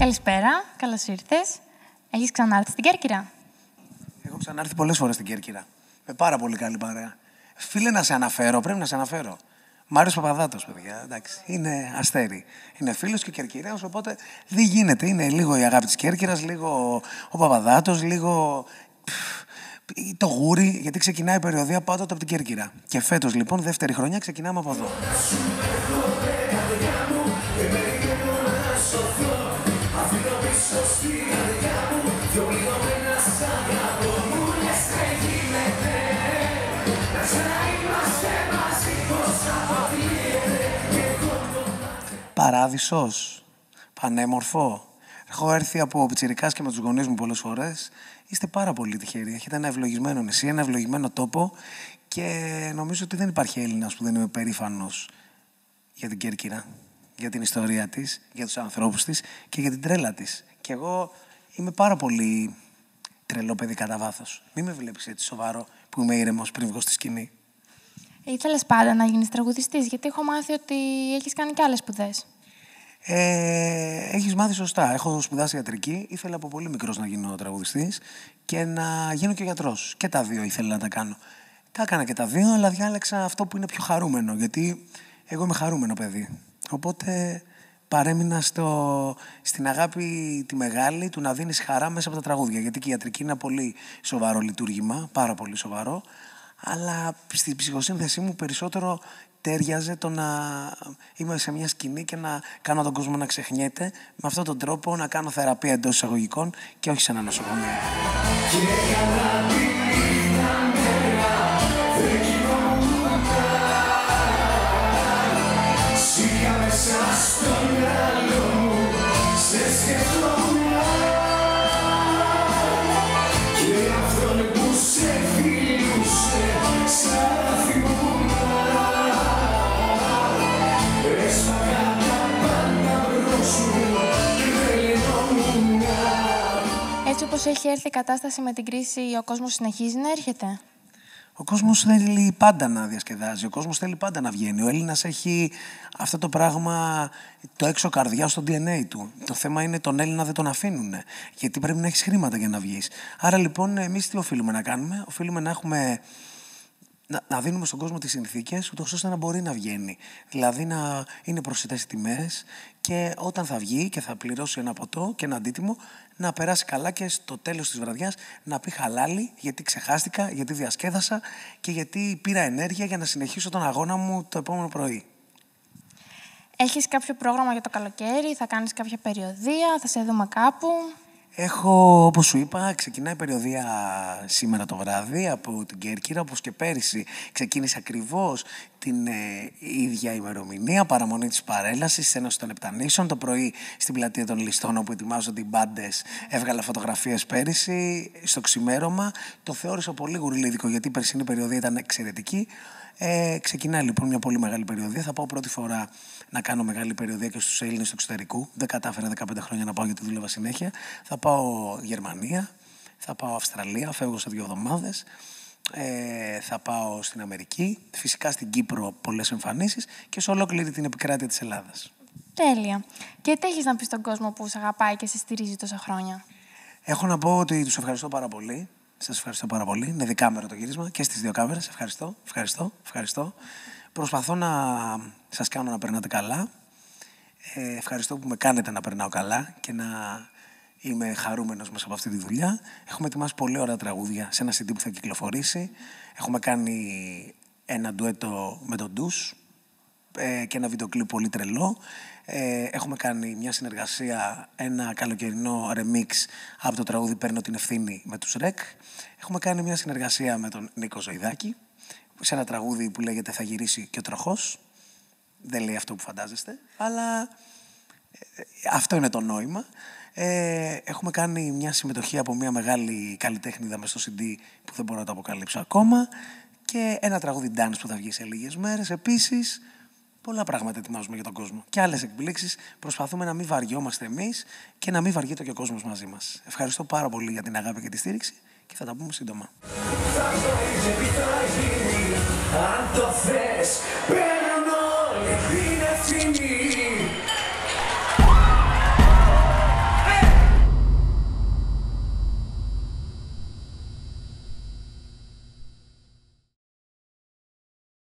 Καλησπέρα, καλώς ήρθες. Έχεις ξανάρθει στην Κέρκυρα? Έχω ξανάρθει πολλές φορές στην Κέρκυρα. Με πάρα πολύ καλή παρέα. Φίλε, να σε αναφέρω, πρέπει να σε αναφέρω. Μάριος Παπαδάτος, παιδιά, εντάξει. Είναι αστέρι. Είναι φίλος και Κερκυραίος, οπότε δεν γίνεται. Είναι λίγο η αγάπη της Κέρκυρας, λίγο ο Παπαδάτος, λίγο το γούρι, γιατί ξεκινάει η περιοδία πάντοτε από την Κέρκυρα. Και φέτος, λοιπόν, δεύτερη χρονιά, ξεκινάμε από εδώ. Παράδεισος, πανέμορφο. Έχω έρθει από πιτσιρικάς και με τους γονείς μου πολλές φορές. Είστε πάρα πολύ τυχεροί. Έχετε ένα ευλογισμένο νησί, ένα ευλογισμένο τόπο και νομίζω ότι δεν υπάρχει Έλληνας που δεν είναι περήφανος για την Κέρκυρα, για την ιστορία της, για τους ανθρώπους της και για την τρέλα της. Και εγώ είμαι πάρα πολύ τρελό παιδί κατά βάθος. Μην με βλέπεις έτσι σοβαρό που είμαι ήρεμος πριν βγω στη σκηνή. Ήθελες πάντα να γίνεις τραγουδιστής, γιατί έχω μάθει ότι έχεις κάνει και άλλες σπουδές. Έχεις μάθει σωστά. Έχω σπουδάσει ιατρική. Ήθελα από πολύ μικρός να γίνω τραγουδιστής και να γίνω και γιατρός. Και τα δύο ήθελα να τα κάνω. Τα έκανα και τα δύο, αλλά διάλεξα αυτό που είναι πιο χαρούμενο. Γιατί εγώ είμαι χαρούμενο παιδί. Οπότε παρέμεινα στην αγάπη τη μεγάλη του να δίνεις χαρά μέσα από τα τραγούδια. Γιατί και η ιατρική είναι ένα πολύ σοβαρό λειτουργήμα, πάρα πολύ σοβαρό. Αλλά στη ψυχοσύνθεσή μου περισσότερο τέριαζε το να είμαι σε μια σκηνή και να κάνω τον κόσμο να ξεχνιέται. Με αυτόν τον τρόπο να κάνω θεραπεία εντός εισαγωγικών και όχι σε ένα νοσοκομείο. Έτσι όπως έχει έρθει η κατάσταση με την κρίση, ο κόσμος συνεχίζει να έρχεται. Ο κόσμος θέλει πάντα να διασκεδάζει, ο κόσμος θέλει πάντα να βγαίνει. Ο Έλληνας έχει αυτό το πράγμα, το έξω καρδιά στο DNA του. Το θέμα είναι τον Έλληνα δεν τον αφήνουν, γιατί πρέπει να έχεις χρήματα για να βγεις. Άρα λοιπόν εμείς τι οφείλουμε να κάνουμε? Οφείλουμε να έχουμε... Να δίνουμε στον κόσμο τις συνθήκες, ούτως ώστε να μπορεί να βγαίνει. Δηλαδή να είναι προσιτές οι τιμές και όταν θα βγει και θα πληρώσει ένα ποτό και ένα αντίτιμο, να περάσει καλά και στο τέλος της βραδιάς να πει χαλάλι, γιατί ξεχάστηκα, γιατί διασκέδασα και γιατί πήρα ενέργεια για να συνεχίσω τον αγώνα μου το επόμενο πρωί. Έχεις κάποιο πρόγραμμα για το καλοκαίρι, θα κάνεις κάποια περιοδεία, θα σε δούμε κάπου? Έχω, όπως σου είπα, ξεκινάει η περιοδία σήμερα το βράδυ από την Κέρκυρα, όπως και πέρυσι ξεκίνησε ακριβώς την ίδια ημερομηνία, παραμονή της παρέλασης, της Ένωσης των Επτανήσεων. Το πρωί στην Πλατεία των Ληστών, όπου ετοιμάζονται οι μπάντες, έβγαλα φωτογραφίες πέρυσι, στο ξημέρωμα. Το θεώρησα πολύ γουρλίδικο, γιατί η περσινή περιοδία ήταν εξαιρετική. Ξεκινάει λοιπόν μια πολύ μεγάλη περιοδία. Θα πάω πρώτη φορά να κάνω μεγάλη περιοδία και στους Έλληνες του εξωτερικού. Δεν κατάφερα 15 χρόνια να πάω γιατί δούλευα συνέχεια. Θα πάω Γερμανία, θα πάω Αυστραλία, φεύγω σε 2 εβδομάδες. Θα πάω στην Αμερική, φυσικά στην Κύπρο πολλές εμφανίσεις και σε ολόκληρη την επικράτεια της Ελλάδας. Τέλεια. Και τι έχεις να πεις στον κόσμο που σε αγαπάει και σε στηρίζει τόσα χρόνια? Έχω να πω ότι τους ευχαριστώ πάρα πολύ. Σας ευχαριστώ πάρα πολύ. Είναι δικάμερο το γύρισμα και στις 2 κάμερες. Ευχαριστώ. Προσπαθώ να σας κάνω να περνάτε καλά. Ευχαριστώ που με κάνετε να περνάω καλά και να είμαι χαρούμενος μέσα από αυτή τη δουλειά. Έχουμε ετοιμάσει πολύ ωραία τραγούδια σε ένα CD που θα κυκλοφορήσει. Έχουμε κάνει ένα ντουέτο με τον Ντους και ένα βίντεο κλιπ πολύ τρελό. Έχουμε κάνει μια συνεργασία, ένα καλοκαιρινό remix από το τραγούδι «Παίρνω την ευθύνη» με τους ΡΕΚ. Έχουμε κάνει μια συνεργασία με τον Νίκο Ζωηδάκη σε ένα τραγούδι που λέγεται «Θα γυρίσει και ο τροχός». Δεν λέει αυτό που φαντάζεστε, αλλά αυτό είναι το νόημα. Έχουμε κάνει μια συμμετοχή από μια μεγάλη καλλιτέχνηδα μες στο CD που δεν μπορώ να το αποκαλύψω ακόμα και ένα τραγούδι dance που θα βγει σε λίγες μέρες. Επίσης, πολλά πράγματα ετοιμάζουμε για τον κόσμο και άλλες εκπλήξεις. Προσπαθούμε να μην βαριόμαστε εμείς και να μην βαριέται και ο κόσμος μαζί μας. Ευχαριστώ πάρα πολύ για την αγάπη και τη στήριξη και θα τα πούμε σύντομα. Αν το θες, παίρνω όλη την ευθύνη.